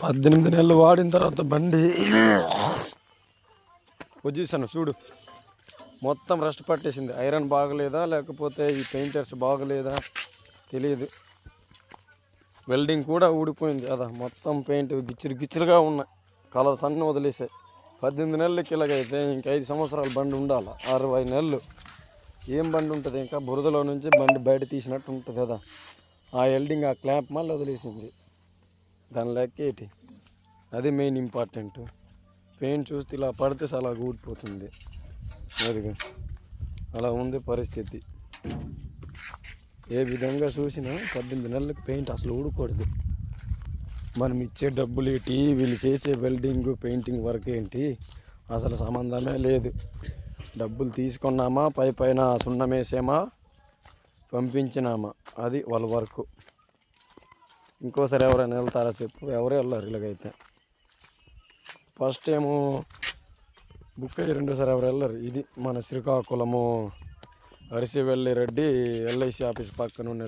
18 నెలలు వాడిన తర్వాత బండి పొజిషన్ చూడు, మొత్తం రస్ట్ పట్టేసింది. ఐరన్ బాగలేదా లేకపోతే ఈ పెయింటర్స్ బాగలేదా తెలియదు. వెల్డింగ్ కూడా ఊడిపోయింది కదా, మొత్తం పెయింట్ గిచ్చిరుగా ఉన్నాయి. కలర్స్ అన్నీ వదిలేసాయి. 18 నెలలకి ఇలాగైతే ఇంక 5 సంవత్సరాల బండి ఉండాలి. 60 నెలలు ఏం బండి ఉంటుంది? ఇంకా బురదలో నుంచి బండి బయట తీసినట్టు ఉంటుంది కదా. ఆ వెల్డింగ్ ఆ క్లాంప్ మళ్ళీ వదిలేసింది. దాని లెక్కేటి, అది మెయిన్ ఇంపార్టెంట్. పెయింట్ చూస్తే ఇలా పడితే చాలా ఊడిపోతుంది. అదిగా అలా ఉంది పరిస్థితి. ఏ విధంగా చూసినా 18 నెలలకు పెయింట్ అసలు ఊడకూడదు. మనం ఇచ్చే డబ్బులు ఏంటి, వీళ్ళు చేసే వెల్డింగ్ పెయింటింగ్ వర్క్ ఏంటి, అసలు సంబంధమే లేదు. డబ్బులు తీసుకున్నామా, పైన సున్నం వేసామా, పంపించినామా, అది వాళ్ళ వర్క్. ఇంకోసారి ఎవరైనా వెళ్తారా చెప్పు? ఎవరు వెళ్ళారు ఇలాగైతే. ఫస్ట్ ఏమో బుక్ అయ్యి రెండోసారి ఎవరు వెళ్ళరు. ఇది మన శ్రీకాకుళము అరిసివెల్లి రెడ్డి ఎల్ఐసి ఆఫీస్ పక్కన ఉన్న